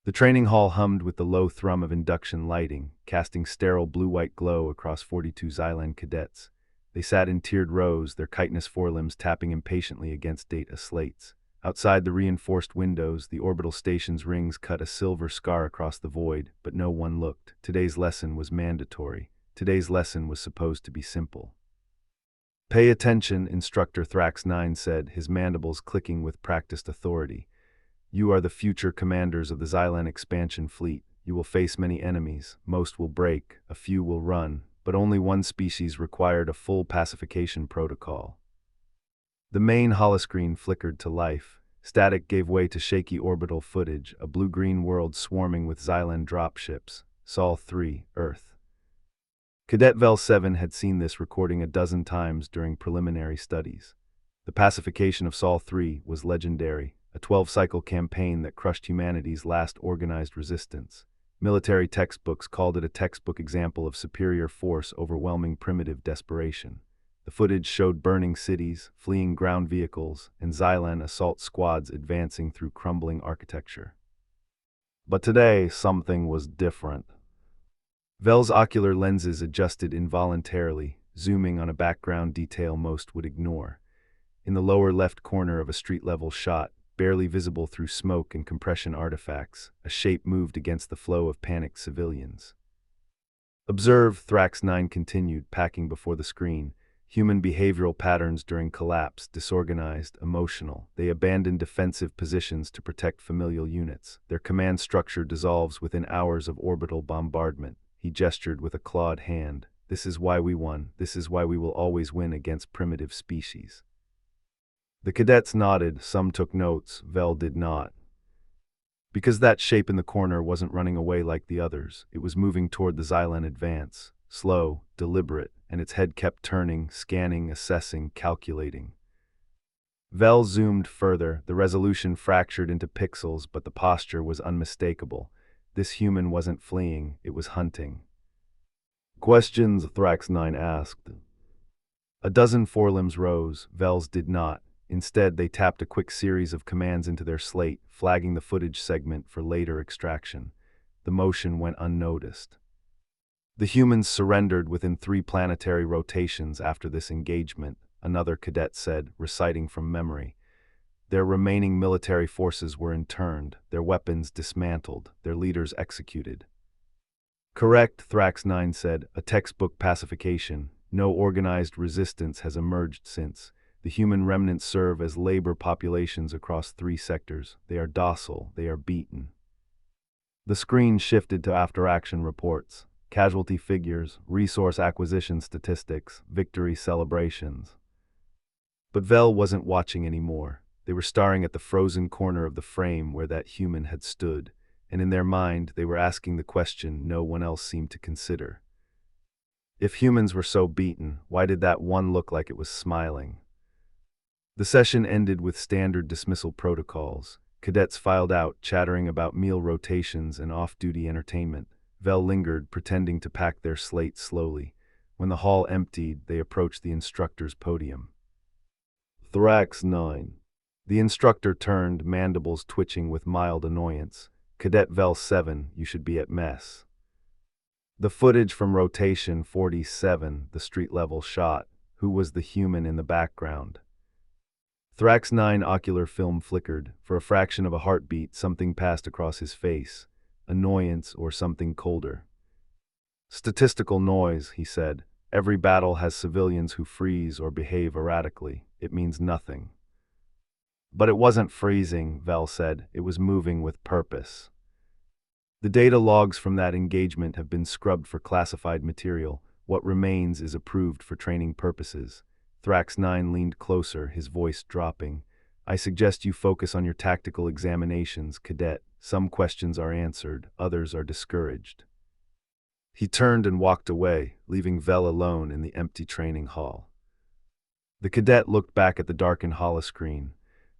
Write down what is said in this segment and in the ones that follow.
The training hall hummed with the low thrum of induction lighting, casting sterile blue-white glow across 42 Xylan cadets. They sat in tiered rows, their chitinous forelimbs tapping impatiently against data slates. Outside the reinforced windows, the orbital station's rings cut a silver scar across the void, but no one looked. Today's lesson was mandatory. Today's lesson was supposed to be simple. "Pay attention," Instructor Thrax-9 said, his mandibles clicking with practiced authority. "You are the future commanders of the Xylan expansion fleet. You will face many enemies. Most will break, a few will run, but only one species required a full pacification protocol." The main holoscreen flickered to life. Static gave way to shaky orbital footage, a blue-green world swarming with Xylan dropships. Sol 3, Earth. Cadet Vel 7 had seen this recording a dozen times during preliminary studies. The pacification of Sol 3 was legendary, a 12-cycle campaign that crushed humanity's last organized resistance. Military textbooks called it a textbook example of superior force overwhelming primitive desperation. The footage showed burning cities, fleeing ground vehicles, and Xylan assault squads advancing through crumbling architecture. But today, something was different. Vel's ocular lenses adjusted involuntarily, zooming on a background detail most would ignore. In the lower left corner of a street-level shot, barely visible through smoke and compression artifacts, a shape moved against the flow of panicked civilians. "Observe," Thrax-9 continued, packing before the screen. "Human behavioral patterns during collapse, disorganized, emotional. They abandon defensive positions to protect familial units. Their command structure dissolves within hours of orbital bombardment." He gestured with a clawed hand. "This is why we won. This is why we will always win against primitive species." The cadets nodded, some took notes, Vel did not. Because that shape in the corner wasn't running away like the others, it was moving toward the Xylan advance, slow, deliberate, and its head kept turning, scanning, assessing, calculating. Vel zoomed further, the resolution fractured into pixels, but the posture was unmistakable. This human wasn't fleeing, it was hunting. "Questions?" Thrax-9 asked. A dozen forelimbs rose, Vel's did not. Instead, they tapped a quick series of commands into their slate, flagging the footage segment for later extraction. The motion went unnoticed. "The humans surrendered within 3 planetary rotations after this engagement," another cadet said, reciting from memory. "Their remaining military forces were interned, their weapons dismantled, their leaders executed." "Correct," Thrax-9 said, "a textbook pacification. No organized resistance has emerged since. The human remnants serve as labor populations across 3 sectors. They are docile, they are beaten." The screen shifted to after-action reports. Casualty figures, resource acquisition statistics, victory celebrations. But Vel wasn't watching anymore. They were staring at the frozen corner of the frame where that human had stood, and in their mind they were asking the question no one else seemed to consider. If humans were so beaten, why did that one look like it was smiling? The session ended with standard dismissal protocols. Cadets filed out, chattering about meal rotations and off-duty entertainment. Vel lingered, pretending to pack their slate slowly. When the hall emptied, they approached the instructor's podium. "Thrax-9. The instructor turned, mandibles twitching with mild annoyance. "Cadet Vel 7, you should be at mess." The footage from rotation 47, the street-level shot. Who was the human in the background? Thrax-9 ocular film flickered. For a fraction of a heartbeat, something passed across his face. Annoyance or something colder. "Statistical noise," he said. "Every battle has civilians who freeze or behave erratically. It means nothing." "But it wasn't freezing," Vel said. "It was moving with purpose." "The data logs from that engagement have been scrubbed for classified material. What remains is approved for training purposes." Thrax-9 leaned closer, his voice dropping. "I suggest you focus on your tactical examinations, Cadet. Some questions are answered, others are discouraged." He turned and walked away, leaving Vel alone in the empty training hall. The cadet looked back at the darkened holoscreen.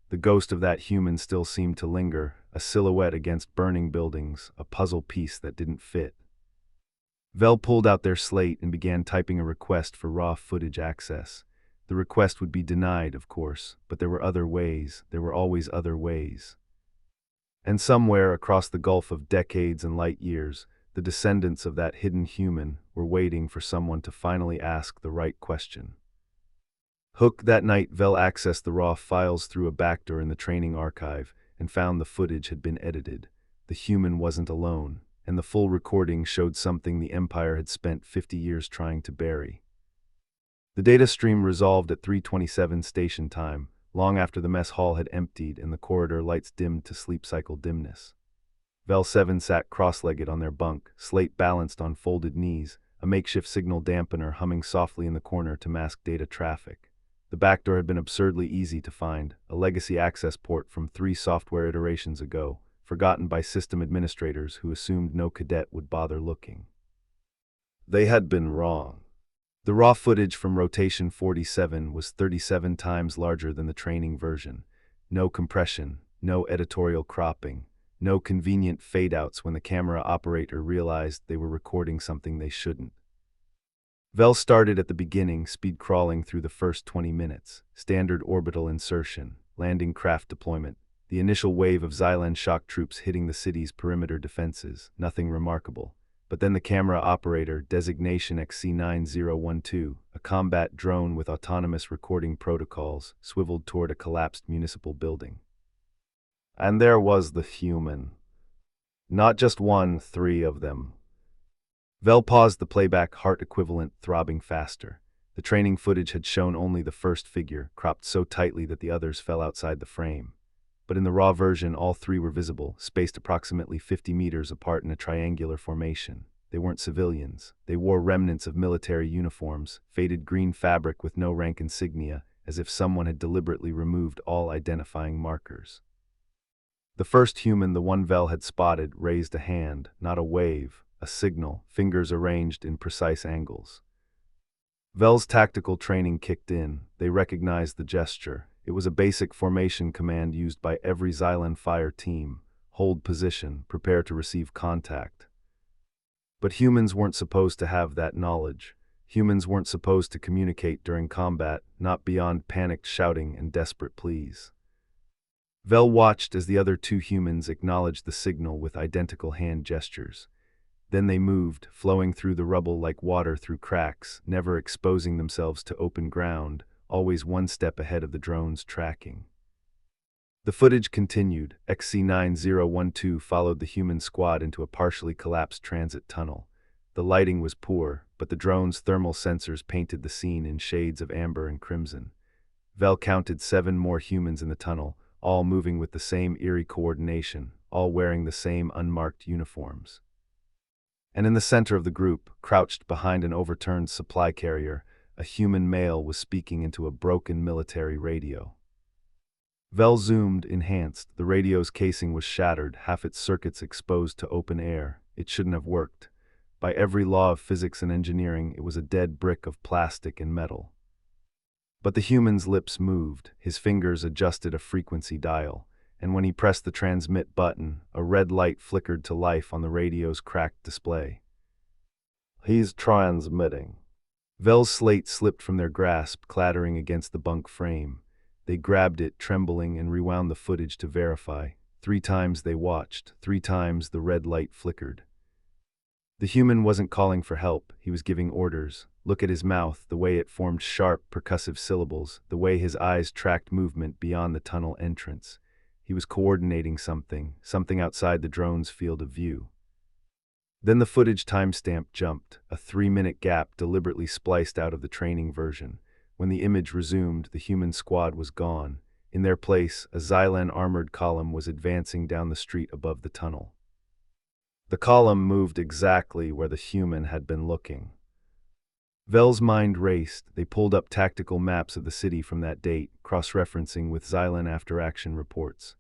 The ghost of that human still seemed to linger, a silhouette against burning buildings, a puzzle piece that didn't fit. Vel pulled out their slate and began typing a request for raw footage access. The request would be denied, of course, but there were other ways. There were always other ways. And somewhere across the gulf of decades and light years, the descendants of that hidden human were waiting for someone to finally ask the right question. That night, Vel accessed the raw files through a backdoor in the training archive and found the footage had been edited. The human wasn't alone, and the full recording showed something the Empire had spent 50 years trying to bury. The data stream resolved at 3:27 station time, long after the mess hall had emptied and the corridor lights dimmed to sleep cycle dimness. Vel 7 sat cross-legged on their bunk, slate balanced on folded knees, a makeshift signal dampener humming softly in the corner to mask data traffic. The backdoor had been absurdly easy to find, a legacy access port from 3 software iterations ago, forgotten by system administrators who assumed no cadet would bother looking. They had been wrong. The raw footage from Rotation 47 was 37 times larger than the training version. No compression, no editorial cropping, no convenient fade-outs when the camera operator realized they were recording something they shouldn't. Vel started at the beginning, speed crawling through the first 20 minutes. Standard orbital insertion, landing craft deployment, the initial wave of Xylan shock troops hitting the city's perimeter defenses, nothing remarkable. But then the camera operator, designation XC9012, a combat drone with autonomous recording protocols, swiveled toward a collapsed municipal building. And there was the human. Not just one, 3 of them. Vel paused the playback, heart equivalent throbbing faster. The training footage had shown only the first figure, cropped so tightly that the others fell outside the frame. But in the raw version, all 3 were visible, spaced approximately 50 meters apart in a triangular formation. They weren't civilians. They wore remnants of military uniforms, faded green fabric with no rank insignia, as if someone had deliberately removed all identifying markers. The first human, the one Vel had spotted, raised a hand, not a wave, a signal, fingers arranged in precise angles. Vel's tactical training kicked in. They recognized the gesture. It was a basic formation command used by every Xylan fire team. Hold position, prepare to receive contact. But humans weren't supposed to have that knowledge. Humans weren't supposed to communicate during combat, not beyond panicked shouting and desperate pleas. Vel watched as the other 2 humans acknowledged the signal with identical hand gestures. Then they moved, flowing through the rubble like water through cracks, never exposing themselves to open ground, always one step ahead of the drone's tracking. The footage continued. XC9012 followed the human squad into a partially collapsed transit tunnel. The lighting was poor, but the drone's thermal sensors painted the scene in shades of amber and crimson. Vel counted 7 more humans in the tunnel, all moving with the same eerie coordination, all wearing the same unmarked uniforms. And in the center of the group, crouched behind an overturned supply carrier, a human male was speaking into a broken military radio. Vel zoomed, enhanced. The radio's casing was shattered, half its circuits exposed to open air. It shouldn't have worked. By every law of physics and engineering, it was a dead brick of plastic and metal. But the human's lips moved, his fingers adjusted a frequency dial, and when he pressed the transmit button, a red light flickered to life on the radio's cracked display. He's transmitting. Vel's slate slipped from their grasp, clattering against the bunk frame. They grabbed it, trembling, and rewound the footage to verify. 3 times they watched, 3 times the red light flickered. The human wasn't calling for help, he was giving orders. Look at his mouth, the way it formed sharp, percussive syllables, the way his eyes tracked movement beyond the tunnel entrance. He was coordinating something outside the drone's field of view. Then the footage timestamp jumped, a 3-minute gap deliberately spliced out of the training version. When the image resumed, the human squad was gone. In their place, a Xylan armored column was advancing down the street above the tunnel. The column moved exactly where the human had been looking. Vel's mind raced. They pulled up tactical maps of the city from that date, cross-referencing with Xylan after-action reports.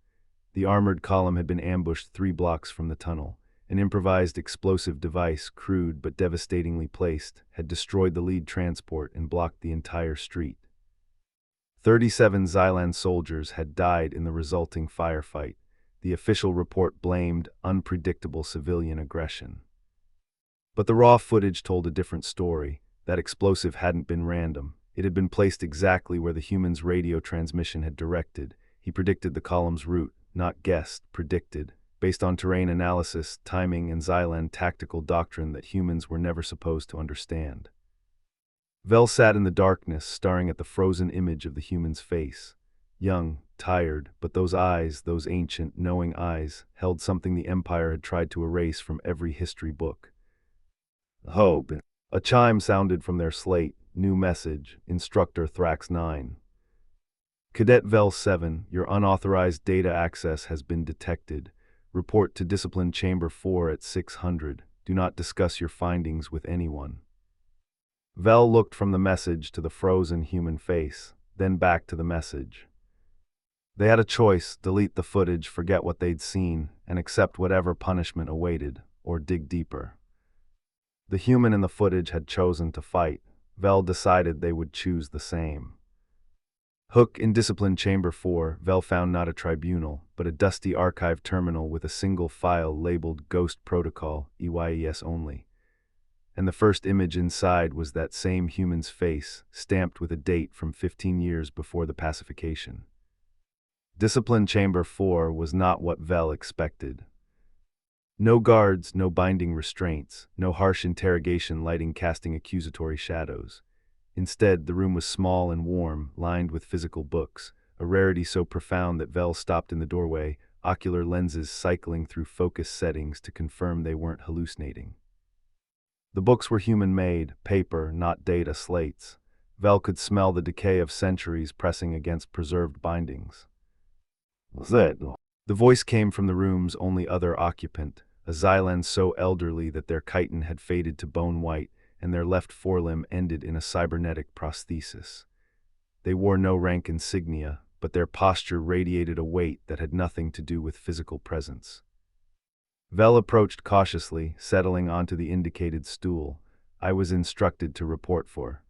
The armored column had been ambushed 3 blocks from the tunnel. An improvised explosive device, crude but devastatingly placed, had destroyed the lead transport and blocked the entire street. 37 Xylan soldiers had died in the resulting firefight. The official report blamed unpredictable civilian aggression. But the raw footage told a different story. That explosive hadn't been random. It had been placed exactly where the human's radio transmission had directed. He predicted the column's route, not guessed, predicted, based on terrain analysis, timing, and Xylan tactical doctrine that humans were never supposed to understand. Vel sat in the darkness, staring at the frozen image of the human's face. Young, tired, but those eyes, those ancient, knowing eyes, held something the Empire had tried to erase from every history book. Hope. A chime sounded from their slate. New message. Instructor Thrax 9. Cadet Vel 7, your unauthorized data access has been detected. Report to Discipline Chamber 4 at 600. Do not discuss your findings with anyone. Vel looked from the message to the frozen human face, then back to the message. They had a choice: delete the footage, forget what they'd seen, and accept whatever punishment awaited, or dig deeper. The human in the footage had chosen to fight. Vel decided they would choose the same. Hook in Discipline Chamber 4, Vel found not a tribunal, but a dusty archive terminal with a single file labeled Ghost Protocol, EYES only. And the first image inside was that same human's face, stamped with a date from 15 years before the pacification. Discipline Chamber 4 was not what Vel expected. No guards, no binding restraints, no harsh interrogation lighting casting accusatory shadows. Instead, the room was small and warm, lined with physical books, a rarity so profound that Vel stopped in the doorway, ocular lenses cycling through focus settings to confirm they weren't hallucinating. The books were human-made, paper, not data slates. Vel could smell the decay of centuries pressing against preserved bindings. The voice came from the room's only other occupant, a Xylan so elderly that their chitin had faded to bone white and their left forelimb ended in a cybernetic prosthesis. They wore no rank insignia, but their posture radiated a weight that had nothing to do with physical presence. Vel approached cautiously, settling onto the indicated stool. I was instructed to report for.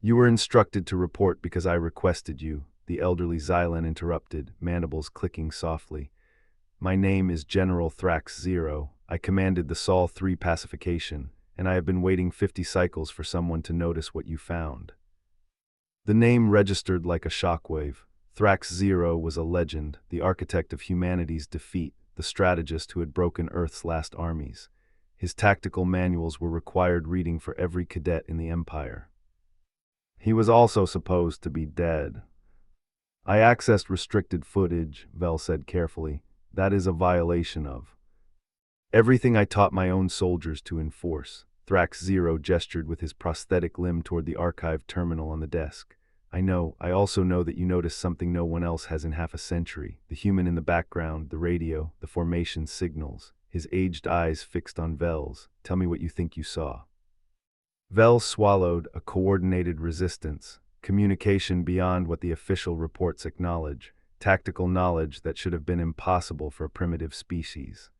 You were instructed to report because I requested you, the elderly Xylan interrupted, mandibles clicking softly. My name is General Thrax 0. I commanded the Sol 3 pacification, and I have been waiting 50 cycles for someone to notice what you found. The name registered like a shockwave. Thrax 0 was a legend, the architect of humanity's defeat, the strategist who had broken Earth's last armies. His tactical manuals were required reading for every cadet in the Empire. He was also supposed to be dead. I accessed restricted footage, Vel said carefully. That is a violation of everything I taught my own soldiers to enforce. Thrax 0 gestured with his prosthetic limb toward the archive terminal on the desk. I also know that you noticed something no one else has in half a century. The human in the background, the radio, the formation signals, his aged eyes fixed on Vel's. Tell me what you think you saw. Vel swallowed. A coordinated resistance, communication beyond what the official reports acknowledge, tactical knowledge that should have been impossible for a primitive species.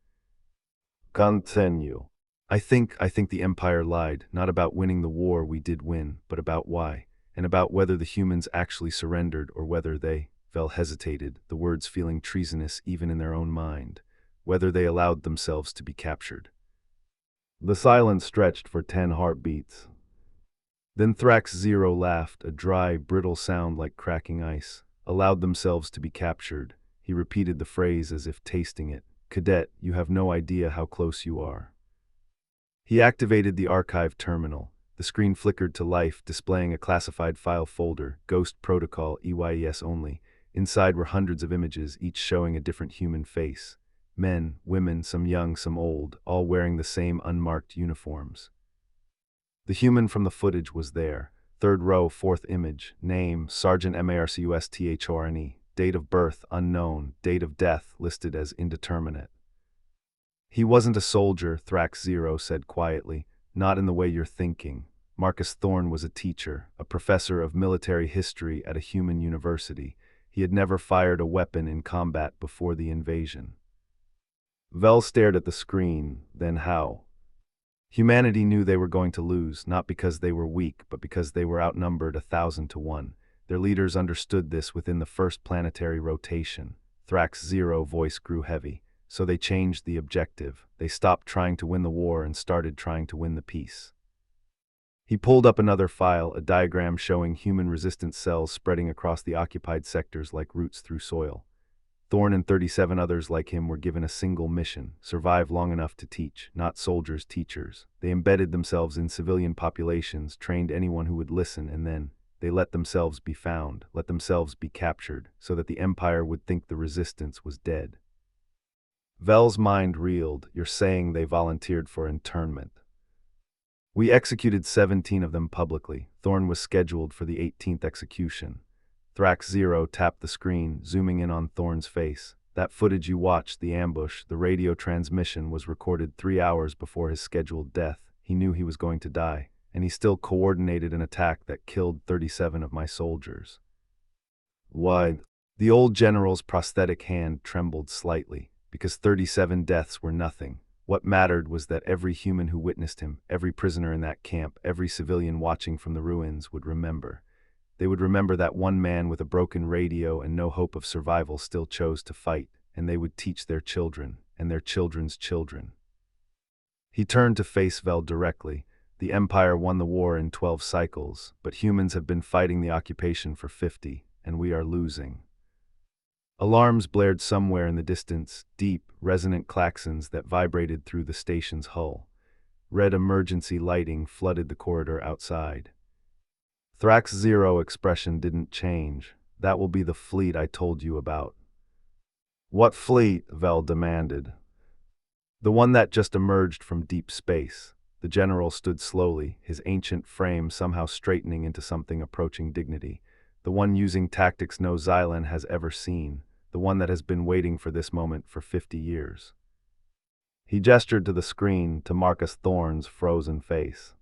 Continue. I think the Empire lied, not about winning the war we did win, but about why, and about whether the humans actually surrendered or whether they, Vel hesitated, the words feeling treasonous even in their own mind, whether they allowed themselves to be captured. The silence stretched for 10 heartbeats. Then Thrax 0 laughed, a dry, brittle sound like cracking ice. Allowed themselves to be captured. He repeated the phrase as if tasting it. Cadet, you have no idea how close you are. He activated the archive terminal. The screen flickered to life, displaying a classified file folder, Ghost Protocol, EYES only. Inside were hundreds of images, each showing a different human face. Men, women, some young, some old, all wearing the same unmarked uniforms. The human from the footage was there. Third row, fourth image. Name, Sergeant Marcusthorne. Date of birth, unknown. Date of death, listed as indeterminate. He wasn't a soldier, Thrax 0 said quietly. Not in the way you're thinking. Marcus Thorne was a teacher, a professor of military history at a human university. He had never fired a weapon in combat before the invasion. Vel stared at the screen, then how? Humanity knew they were going to lose, not because they were weak, but because they were outnumbered 1,000 to 1. Their leaders understood this within the first planetary rotation. Thrax 0 voice grew heavy. So they changed the objective. They stopped trying to win the war and started trying to win the peace. He pulled up another file, a diagram showing human resistance cells spreading across the occupied sectors like roots through soil. Thorn and 37 others like him were given a single mission: survive long enough to teach, not soldiers, teachers. They embedded themselves in civilian populations, trained anyone who would listen, and then they let themselves be found, let themselves be captured, so that the Empire would think the resistance was dead. Vel's mind reeled. You're saying they volunteered for internment? We executed 17 of them publicly. Thorn was scheduled for the 18th execution. Thrax Zero tapped the screen, zooming in on Thorn's face. That footage you watched, the ambush, the radio transmission, was recorded 3 hours before his scheduled death. He knew he was going to die, and he still coordinated an attack that killed 37 of my soldiers. Why? The old general's prosthetic hand trembled slightly, because 37 deaths were nothing. What mattered was that every human who witnessed him, every prisoner in that camp, every civilian watching from the ruins would remember. They would remember that one man with a broken radio and no hope of survival still chose to fight, and they would teach their children, and their children's children. He turned to face Vel directly. The Empire won the war in 12 cycles, but humans have been fighting the occupation for 50, and we are losing. Alarms blared somewhere in the distance, deep, resonant claxons that vibrated through the station's hull. Red emergency lighting flooded the corridor outside. Thrax Zero expression didn't change. That will be the fleet I told you about. What fleet? Vel demanded. The one that just emerged from deep space. The general stood slowly, his ancient frame somehow straightening into something approaching dignity. The one using tactics no Xylan has ever seen. The one that has been waiting for this moment for 50 years. He gestured to the screen, to Marcus Thorn's frozen face.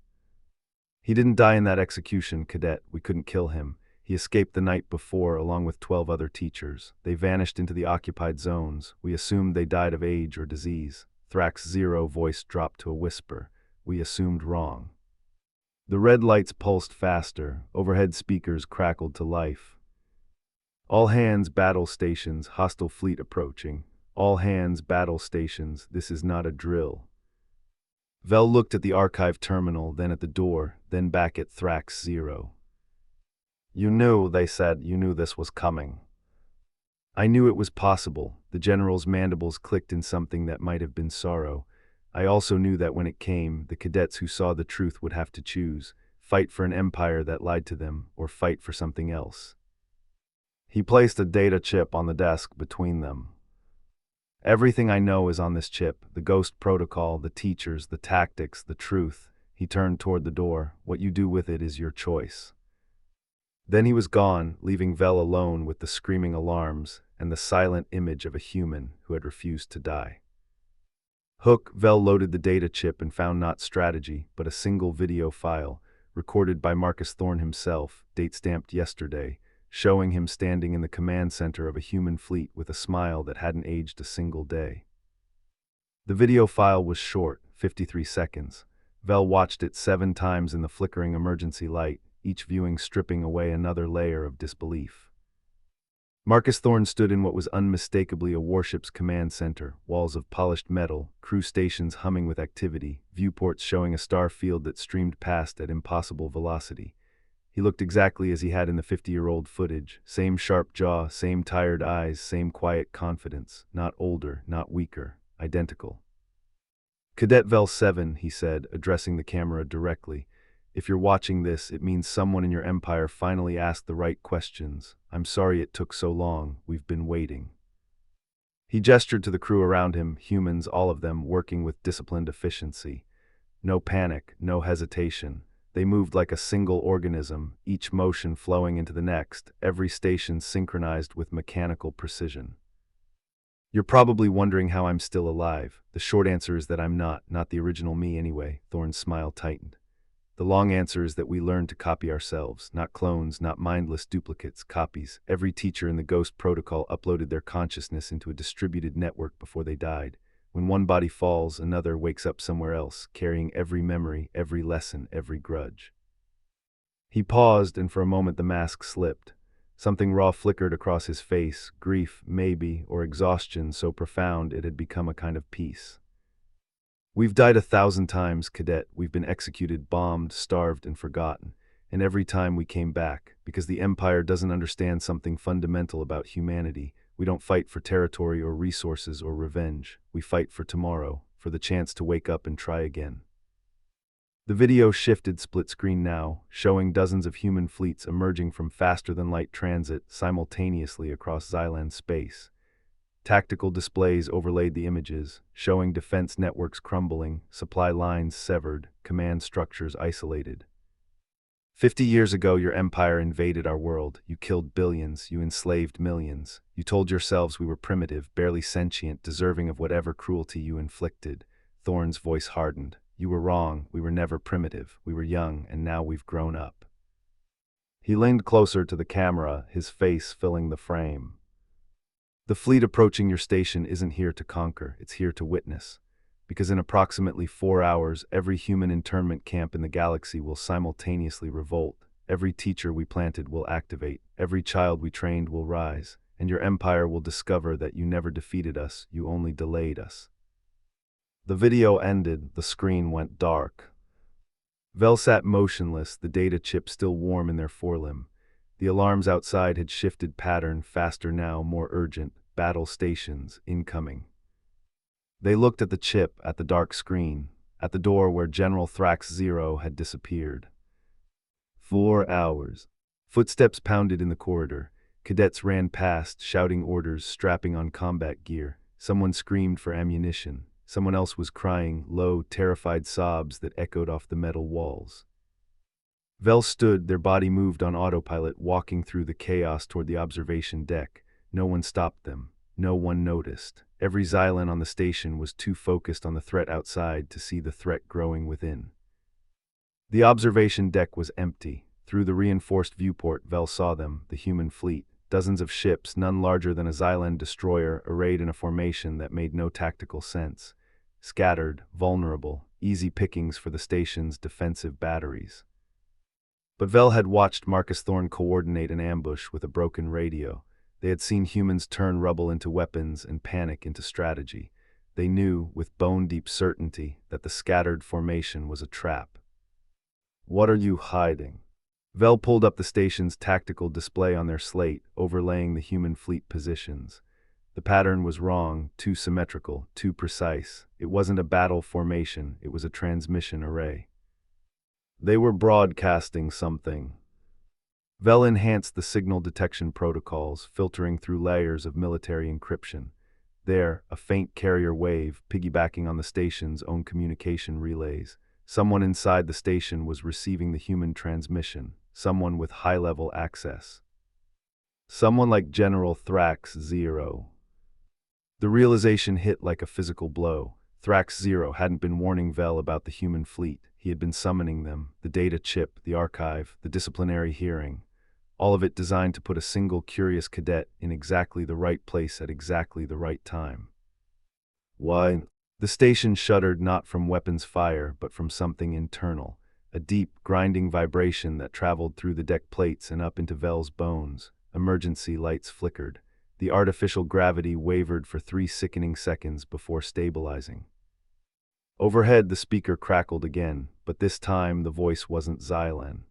He didn't die in that execution, Cadet. We couldn't kill him. He escaped the night before, along with 12 other teachers. They vanished into the occupied zones. We assumed they died of age or disease. Thrax Zero voice dropped to a whisper. We assumed wrong. The red lights pulsed faster. Overhead speakers crackled to life. All hands, battle stations, hostile fleet approaching. All hands, battle stations, this is not a drill. Vel looked at the archive terminal, then at the door, then back at Thrax Zero. You knew, they said, you knew this was coming. I knew it was possible. The general's mandibles clicked in something that might have been sorrow. I also knew that when it came, the cadets who saw the truth would have to choose, fight for an empire that lied to them, or fight for something else. He placed a data chip on the desk between them. Everything I know is on this chip, the ghost protocol, the teachers, the tactics, the truth. He turned toward the door. What you do with it is your choice. Then he was gone, leaving Vel alone with the screaming alarms and the silent image of a human who had refused to die. Vel loaded the data chip and found not strategy, but a single video file, recorded by Marcus Thorn himself, date-stamped yesterday, showing him standing in the command center of a human fleet with a smile that hadn't aged a single day. The video file was short, 53 seconds. Vel watched it 7 times in the flickering emergency light, each viewing stripping away another layer of disbelief. Marcus Thorn stood in what was unmistakably a warship's command center, walls of polished metal, crew stations humming with activity, viewports showing a star field that streamed past at impossible velocity. He looked exactly as he had in the 50-year-old footage, same sharp jaw, same tired eyes, same quiet confidence, not older, not weaker, identical. Cadet Vel 7, he said, addressing the camera directly. If you're watching this, it means someone in your empire finally asked the right questions. I'm sorry it took so long. We've been waiting. He gestured to the crew around him, humans, all of them, working with disciplined efficiency. No panic, no hesitation. They moved like a single organism, each motion flowing into the next, every station synchronized with mechanical precision. You're probably wondering how I'm still alive. The short answer is that I'm not the original me anyway. Thorn's smile tightened. The long answer is that we learned to copy ourselves, not clones, not mindless duplicates, copies. Every teacher in the Ghost Protocol uploaded their consciousness into a distributed network before they died. When one body falls, another wakes up somewhere else, carrying every memory, every lesson, every grudge. He paused, and for a moment the mask slipped. Something raw flickered across his face, grief, maybe, or exhaustion so profound it had become a kind of peace. We've died 1,000 times, Cadet. We've been executed, bombed, starved, and forgotten. And every time we came back, because the Empire doesn't understand something fundamental about humanity. We don't fight for territory or resources or revenge. We fight for tomorrow, for the chance to wake up and try again. The video shifted split screen now, showing dozens of human fleets emerging from faster-than-light transit simultaneously across Xylan space. Tactical displays overlaid the images, showing defense networks crumbling, supply lines severed, command structures isolated. 50 years ago, your empire invaded our world. You killed billions, you enslaved millions. You told yourselves we were primitive, barely sentient, deserving of whatever cruelty you inflicted. Thorne's voice hardened. You were wrong, we were never primitive. We were young, and now we've grown up. He leaned closer to the camera, his face filling the frame. The fleet approaching your station isn't here to conquer, it's here to witness. Because in approximately 4 hours, every human internment camp in the galaxy will simultaneously revolt. Every teacher we planted will activate. Every child we trained will rise. And your empire will discover that you never defeated us, you only delayed us. The video ended, the screen went dark. Vel sat motionless, the data chip still warm in their forelimb. The alarms outside had shifted pattern, faster now, more urgent. Battle stations, incoming. They looked at the chip, at the dark screen, at the door where General Thrax Zero had disappeared. 4 hours. Footsteps pounded in the corridor. Cadets ran past, shouting orders, strapping on combat gear. Someone screamed for ammunition. Someone else was crying, low, terrified sobs that echoed off the metal walls. Vel stood, their body moved on autopilot, walking through the chaos toward the observation deck. No one stopped them. No one noticed. Every Xylan on the station was too focused on the threat outside to see the threat growing within. The observation deck was empty. Through the reinforced viewport, Vel saw them, the human fleet. Dozens of ships, none larger than a Xylan destroyer, arrayed in a formation that made no tactical sense. Scattered, vulnerable, easy pickings for the station's defensive batteries. But Vel had watched Marcus Thorne coordinate an ambush with a broken radio. They had seen humans turn rubble into weapons and panic into strategy. They knew, with bone-deep certainty, that the scattered formation was a trap. What are you hiding? Vel pulled up the station's tactical display on their slate, overlaying the human fleet positions. The pattern was wrong, too symmetrical, too precise. It wasn't a battle formation, it was a transmission array. They were broadcasting something. Vel enhanced the signal detection protocols, filtering through layers of military encryption. There, a faint carrier wave, piggybacking on the station's own communication relays. Someone inside the station was receiving the human transmission, someone with high-level access. Someone like General Thrax Zero. The realization hit like a physical blow. Thrax Zero hadn't been warning Vel about the human fleet. He had been summoning them, the data chip, the archive, the disciplinary hearing. All of it designed to put a single curious cadet in exactly the right place at exactly the right time. Why? The station shuddered not from weapons fire, but from something internal. A deep, grinding vibration that traveled through the deck plates and up into Vel's bones. Emergency lights flickered. The artificial gravity wavered for 3 sickening seconds before stabilizing. Overhead, the speaker crackled again, but this time the voice wasn't Xylan.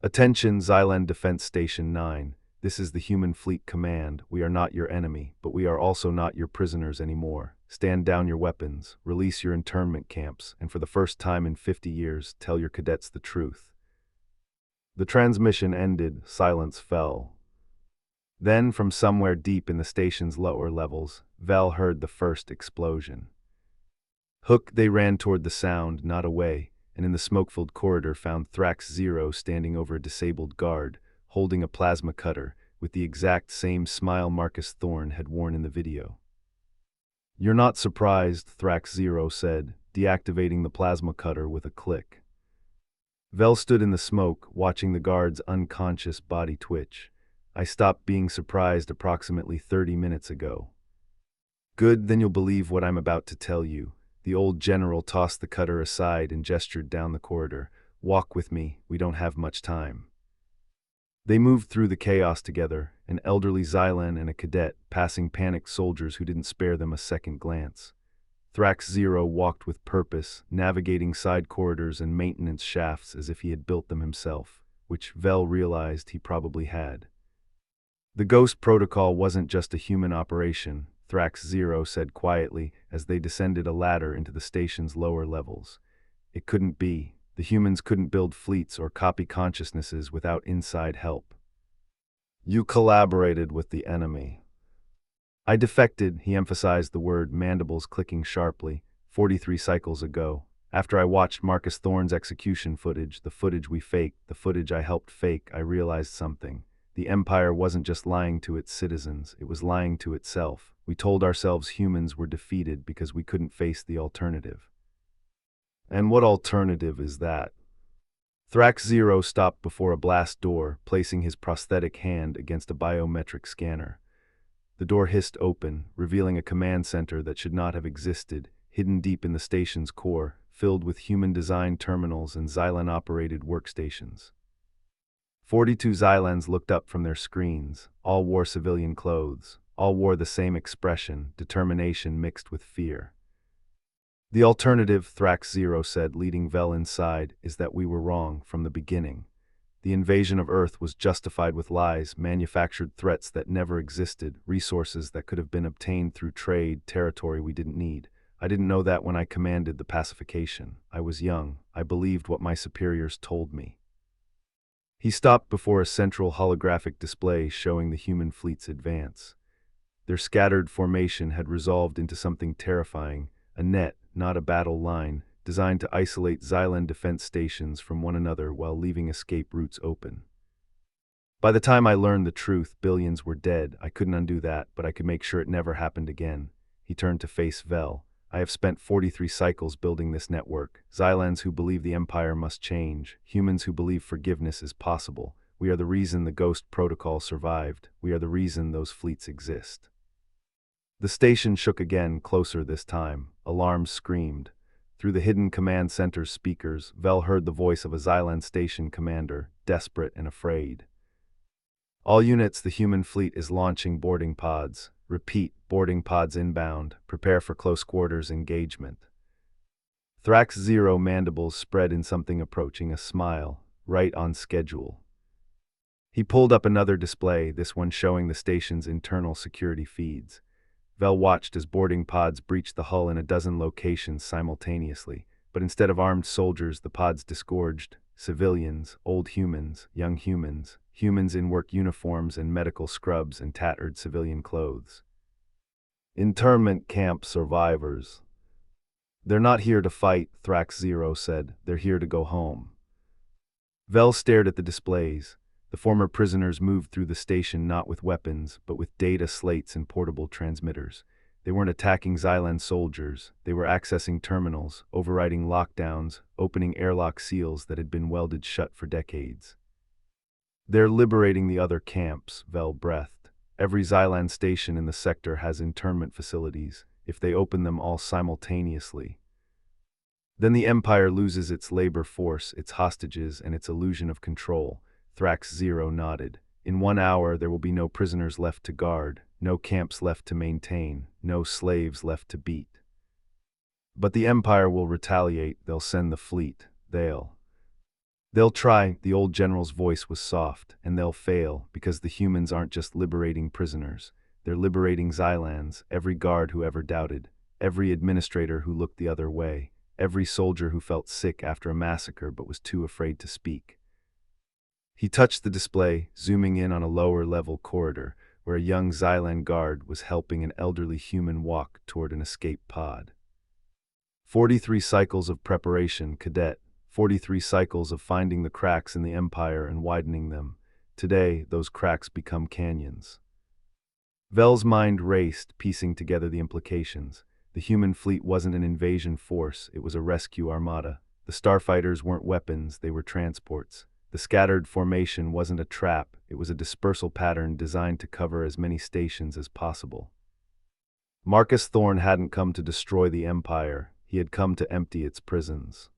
Attention, Xylan Defense Station 9. This is the Human Fleet Command. We are not your enemy, but we are also not your prisoners anymore. Stand down your weapons, release your internment camps, and for the first time in 50 years, tell your cadets the truth. The transmission ended, silence fell. Then, from somewhere deep in the station's lower levels, Vel heard the first explosion. They ran toward the sound, not away, and in the smoke-filled corridor found Thrax Zero standing over a disabled guard, holding a plasma cutter, with the exact same smile Marcus Thorne had worn in the video. You're not surprised, Thrax Zero said, deactivating the plasma cutter with a click. Vel stood in the smoke, watching the guard's unconscious body twitch. I stopped being surprised approximately 30 minutes ago. Good, then you'll believe what I'm about to tell you. The old general tossed the cutter aside and gestured down the corridor. Walk with me, we don't have much time. They moved through the chaos together, an elderly Xylan and a cadet, passing panicked soldiers who didn't spare them a second glance. Thrax Zero walked with purpose, navigating side corridors and maintenance shafts as if he had built them himself, which Vel realized he probably had. The Ghost Protocol wasn't just a human operation, Thrax Zero said quietly as they descended a ladder into the station's lower levels. It couldn't be. The humans couldn't build fleets or copy consciousnesses without inside help. You collaborated with the enemy. I defected, he emphasized the word, mandibles clicking sharply, 43 cycles ago. After I watched Marcus Thorne's execution footage, the footage we faked, the footage I helped fake, I realized something. The Empire wasn't just lying to its citizens, it was lying to itself. We told ourselves humans were defeated because we couldn't face the alternative. And what alternative is that? Thrax Zero stopped before a blast door, placing his prosthetic hand against a biometric scanner. The door hissed open, revealing a command center that should not have existed, hidden deep in the station's core, filled with human-designed terminals and Xylan-operated workstations. 42 Xylans looked up from their screens. All wore civilian clothes. All wore the same expression, determination mixed with fear. The alternative, Thrax Zero said, leading Vel inside, is that we were wrong from the beginning. The invasion of Earth was justified with lies, manufactured threats that never existed, resources that could have been obtained through trade, territory we didn't need. I didn't know that when I commanded the pacification. I was young. I believed what my superiors told me. He stopped before a central holographic display showing the human fleet's advance. Their scattered formation had resolved into something terrifying, a net, not a battle line, designed to isolate Xylan defense stations from one another while leaving escape routes open. By the time I learned the truth, billions were dead. I couldn't undo that, but I could make sure it never happened again. He turned to face Vel. I have spent 43 cycles building this network. Xylans who believe the Empire must change. Humans who believe forgiveness is possible. We are the reason the Ghost Protocol survived. We are the reason those fleets exist. The station shook again, closer this time. Alarms screamed. Through the hidden command center's speakers, Vel heard the voice of a Xylan station commander, desperate and afraid. All units, the human fleet is launching boarding pods. Repeat, boarding pods inbound. Prepare for close quarters engagement. Thrax Zero mandibles spread in something approaching a smile, right on schedule. He pulled up another display, this one showing the station's internal security feeds. Vel watched as boarding pods breached the hull in a dozen locations simultaneously, but instead of armed soldiers, the pods disgorged civilians, old humans, young humans, humans in work uniforms and medical scrubs and tattered civilian clothes. Internment camp survivors. They're not here to fight, Thrax Zero said. They're here to go home. Vel stared at the displays. The former prisoners moved through the station not with weapons, but with data slates and portable transmitters. They weren't attacking Xylan soldiers. They were accessing terminals, overriding lockdowns, opening airlock seals that had been welded shut for decades. They're liberating the other camps, Vel breathed. Every Xylan station in the sector has internment facilities. If they open them all simultaneously, then the Empire loses its labor force, its hostages, and its illusion of control. Thrax Zero nodded. In 1 hour there will be no prisoners left to guard, no camps left to maintain, no slaves left to beat. But the Empire will retaliate. They'll send the fleet. They'll try, the old general's voice was soft, and they'll fail, because the humans aren't just liberating prisoners. They're liberating Xylans, every guard who ever doubted, every administrator who looked the other way, every soldier who felt sick after a massacre but was too afraid to speak. He touched the display, zooming in on a lower-level corridor, where a young Xylan guard was helping an elderly human walk toward an escape pod. 43 cycles of preparation, Cadet. 43 cycles of finding the cracks in the Empire and widening them. Today, those cracks become canyons. Vel's mind raced, piecing together the implications. The human fleet wasn't an invasion force, it was a rescue armada. The starfighters weren't weapons, they were transports. The scattered formation wasn't a trap, it was a dispersal pattern designed to cover as many stations as possible. Marcus Thorne hadn't come to destroy the Empire, he had come to empty its prisons.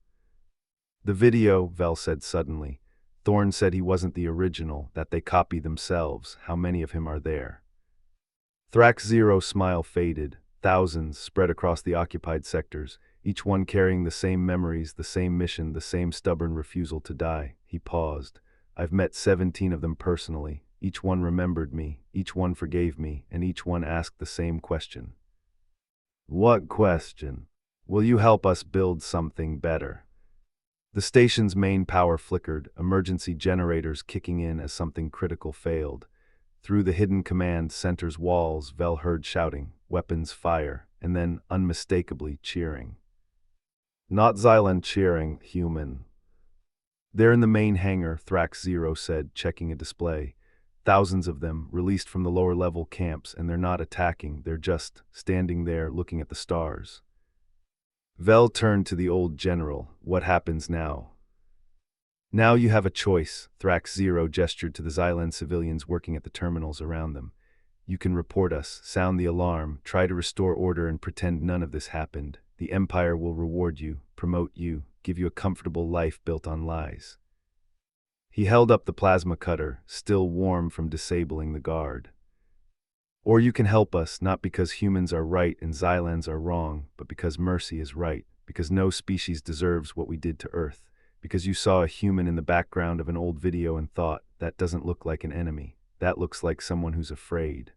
The video, Vel said suddenly. Thorne said he wasn't the original, that they copy themselves. How many of him are there? Thrax Zero's smile faded. Thousands spread across the occupied sectors, each one carrying the same memories, the same mission, the same stubborn refusal to die. He paused. I've met 17 of them personally. Each one remembered me, each one forgave me, and each one asked the same question. What question? Will you help us build something better? The station's main power flickered, emergency generators kicking in as something critical failed. Through the hidden command center's walls, Vel heard shouting, weapons fire, and then, unmistakably, cheering. Not Xylan cheering, human. There in the main hangar, Thrax Zero said, checking a display. Thousands of them, released from the lower-level camps, and they're not attacking, they're just standing there looking at the stars. Vel turned to the old general. What happens now? Now you have a choice, Thrax Zero gestured to the Xylan civilians working at the terminals around them. You can report us, sound the alarm, try to restore order and pretend none of this happened. The Empire will reward you, promote you, give you a comfortable life built on lies. He held up the plasma cutter, still warm from disabling the guard. Or you can help us, not because humans are right and Xylans are wrong, but because mercy is right, because no species deserves what we did to Earth, because you saw a human in the background of an old video and thought, that doesn't look like an enemy, that looks like someone who's afraid.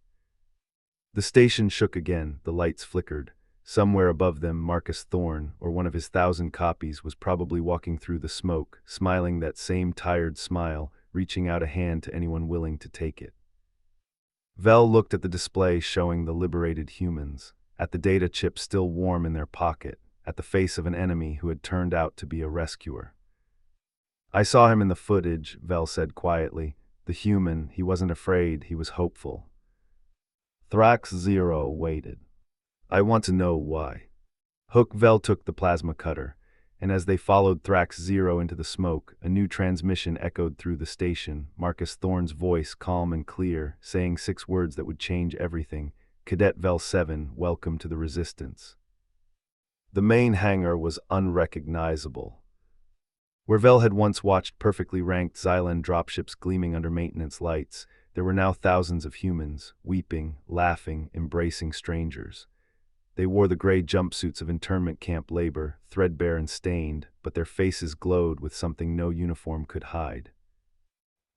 The station shook again, the lights flickered. Somewhere above them, Marcus Thorne, or one of his 1,000 copies, was probably walking through the smoke, smiling that same tired smile, reaching out a hand to anyone willing to take it. Vel looked at the display showing the liberated humans, at the data chip still warm in their pocket, at the face of an enemy who had turned out to be a rescuer. I saw him in the footage, Vel said quietly. The human, he wasn't afraid, he was hopeful. Thrax Zero waited. I want to know why. Hook Vel took the plasma cutter, and as they followed Thrax Zero into the smoke, a new transmission echoed through the station, Marcus Thorne's voice calm and clear, saying 6 words that would change everything. Cadet Vel 7, welcome to the Resistance. The main hangar was unrecognizable. Where Vel had once watched perfectly ranked Xylan dropships gleaming under maintenance lights, there were now thousands of humans, weeping, laughing, embracing strangers. They wore the gray jumpsuits of internment camp labor, threadbare and stained, but their faces glowed with something no uniform could hide.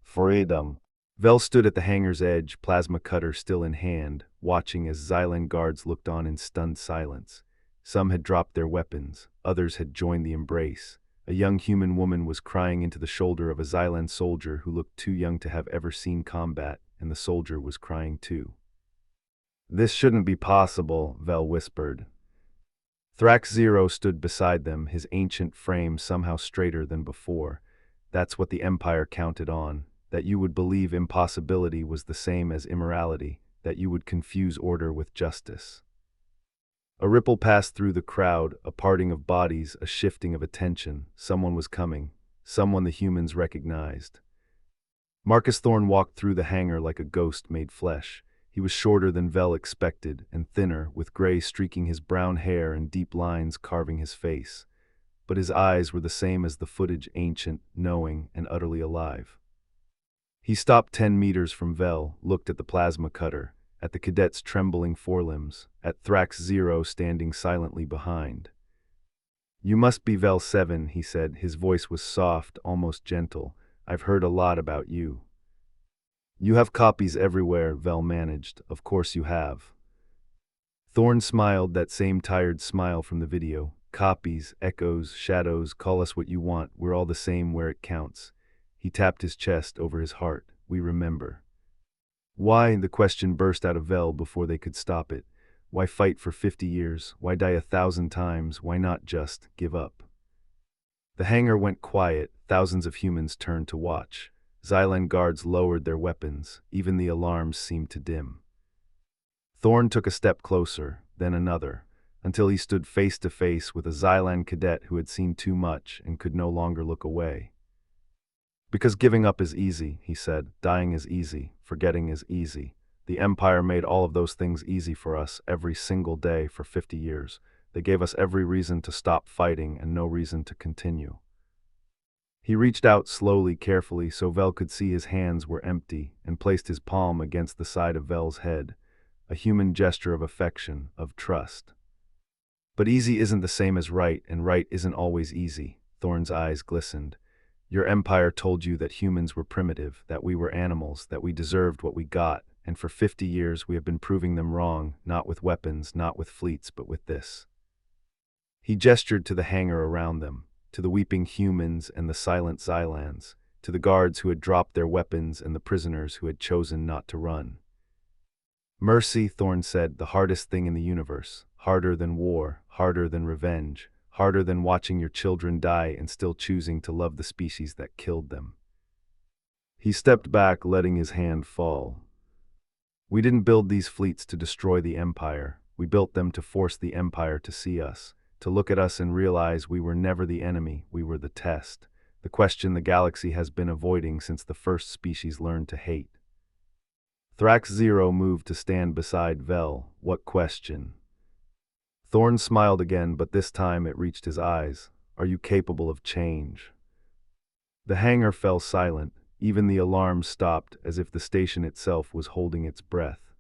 Freedom. Vel stood at the hangar's edge, plasma cutter still in hand, watching as Xylan guards looked on in stunned silence. Some had dropped their weapons, others had joined the embrace. A young human woman was crying into the shoulder of a Xylan soldier who looked too young to have ever seen combat, and the soldier was crying too. This shouldn't be possible, Vel whispered. Thrax Zero stood beside them, his ancient frame somehow straighter than before. That's what the Empire counted on, that you would believe impossibility was the same as immorality, that you would confuse order with justice. A ripple passed through the crowd, a parting of bodies, a shifting of attention. Someone was coming, someone the humans recognized. Marcus Thorne walked through the hangar like a ghost made flesh. He was shorter than Vel expected, and thinner, with gray streaking his brown hair and deep lines carving his face. But his eyes were the same as the footage, ancient, knowing, and utterly alive. He stopped 10 meters from Vel, looked at the plasma cutter, at the cadet's trembling forelimbs, at Thrax Zero standing silently behind. You must be Vel 7, he said. His voice was soft, almost gentle. I've heard a lot about you. You have copies everywhere, Vel managed. Of course you have. Thorne smiled, that same tired smile from the video. Copies, echoes, shadows, call us what you want. We're all the same where it counts. He tapped his chest over his heart. We remember. Why? The question burst out of Vel before they could stop it. Why fight for 50 years? Why die 1,000 times? Why not just give up? The hangar went quiet. Thousands of humans turned to watch. Xylan guards lowered their weapons. Even the alarms seemed to dim. Thorne took a step closer, then another, until he stood face to face with a Xylan cadet who had seen too much and could no longer look away. Because giving up is easy, he said. Dying is easy. Forgetting is easy. The Empire made all of those things easy for us every single day for 50 years. They gave us every reason to stop fighting and no reason to continue. He reached out slowly, carefully, so Vel could see his hands were empty, and placed his palm against the side of Vel's head, a human gesture of affection, of trust. But easy isn't the same as right, and right isn't always easy. Thorne's eyes glistened. Your empire told you that humans were primitive, that we were animals, that we deserved what we got, and for 50 years we have been proving them wrong, not with weapons, not with fleets, but with this." He gestured to the hangar around them, to the weeping humans and the silent Xylans, to the guards who had dropped their weapons and the prisoners who had chosen not to run. "Mercy," Thorn said, "the hardest thing in the universe. Harder than war, harder than revenge, harder than watching your children die and still choosing to love the species that killed them." He stepped back, letting his hand fall. "We didn't build these fleets to destroy the Empire. We built them to force the Empire to see us, to look at us and realize we were never the enemy, we were the test, the question the galaxy has been avoiding since the first species learned to hate." Thrax Zero moved to stand beside Vel. "What question?" Thorn smiled again, but this time it reached his eyes. "Are you capable of change?" The hangar fell silent. Even the alarm stopped, as if the station itself was holding its breath.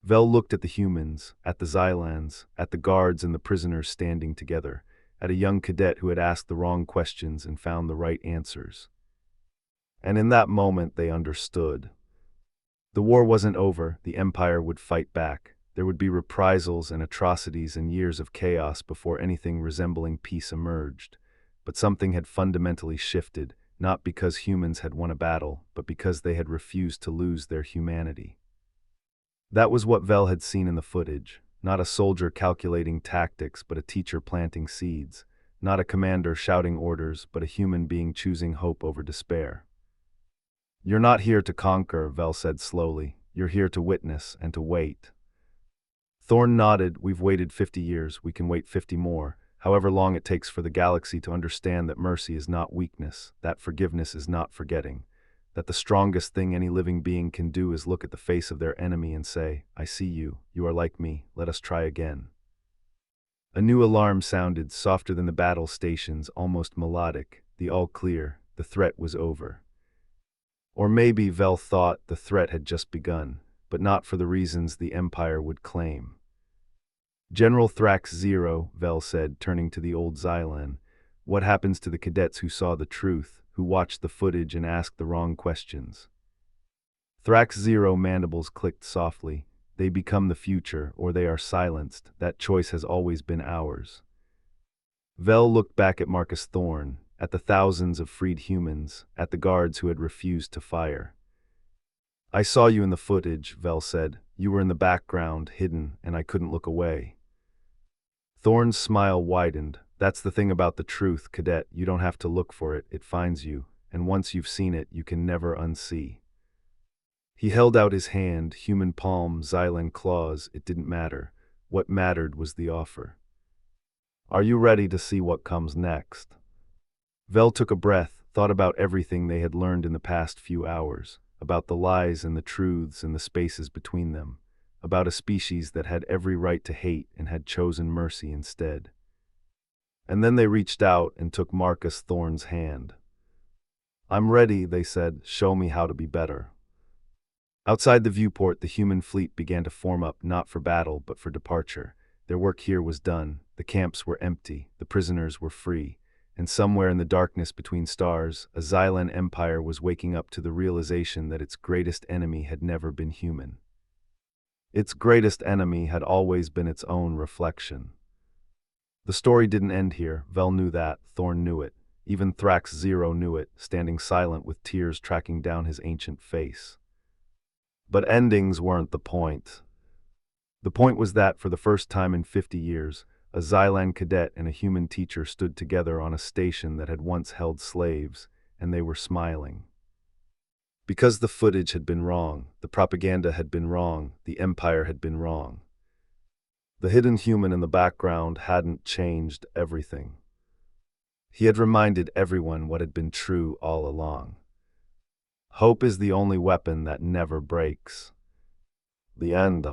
Vel looked at the humans, at the Xylans, at the guards and the prisoners standing together, at a young cadet who had asked the wrong questions and found the right answers. And in that moment they understood. The war wasn't over, the Empire would fight back. There would be reprisals and atrocities and years of chaos before anything resembling peace emerged. But something had fundamentally shifted, not because humans had won a battle, but because they had refused to lose their humanity. That was what Vel had seen in the footage. Not a soldier calculating tactics, but a teacher planting seeds. Not a commander shouting orders, but a human being choosing hope over despair. "You're not here to conquer," Vel said slowly. "You're here to witness and to wait." Thorn nodded. "We've waited 50 years. We can wait 50 more, however long it takes for the galaxy to understand that mercy is not weakness, that forgiveness is not forgetting, that the strongest thing any living being can do is look at the face of their enemy and say, 'I see you. You are like me. Let us try again.'" A new alarm sounded, softer than the battle stations, almost melodic. The all clear. The threat was over. Or maybe, Vel thought, the threat had just begun, but not for the reasons the Empire would claim. "General Thrax Zero," Vel said, turning to the old Xylan, "what happens to the cadets who saw the truth, who watched the footage and asked the wrong questions?" Thrax Zero mandibles clicked softly. "They become the future, or they are silenced. That choice has always been ours." Vel looked back at Marcus Thorn, at the thousands of freed humans, at the guards who had refused to fire. "I saw you in the footage," Vel said. "You were in the background, hidden, and I couldn't look away." Thorn's smile widened. "That's the thing about the truth, Cadet. You don't have to look for it, it finds you, and once you've seen it, you can never unsee." He held out his hand, human palm, Xylan claws. It didn't matter. What mattered was the offer. "Are you ready to see what comes next?" Vel took a breath, thought about everything they had learned in the past few hours, about the lies and the truths and the spaces between them, about a species that had every right to hate and had chosen mercy instead. And then they reached out and took Marcus Thorn's hand. "I'm ready," they said. "Show me how to be better." Outside the viewport, the human fleet began to form up, not for battle, but for departure. Their work here was done. The camps were empty. The prisoners were free. And somewhere in the darkness between stars, a Xylan empire was waking up to the realization that its greatest enemy had never been human. Its greatest enemy had always been its own reflection. The story didn't end here. Vel knew that. Thorn knew it. Even Thrax Zero knew it, standing silent with tears tracking down his ancient face. But endings weren't the point. The point was that, for the first time in 50 years, a Xylan cadet and a human teacher stood together on a station that had once held slaves, and they were smiling. Because the footage had been wrong, the propaganda had been wrong, the Empire had been wrong. The hidden human in the background hadn't changed everything. He had reminded everyone what had been true all along. Hope is the only weapon that never breaks. The end.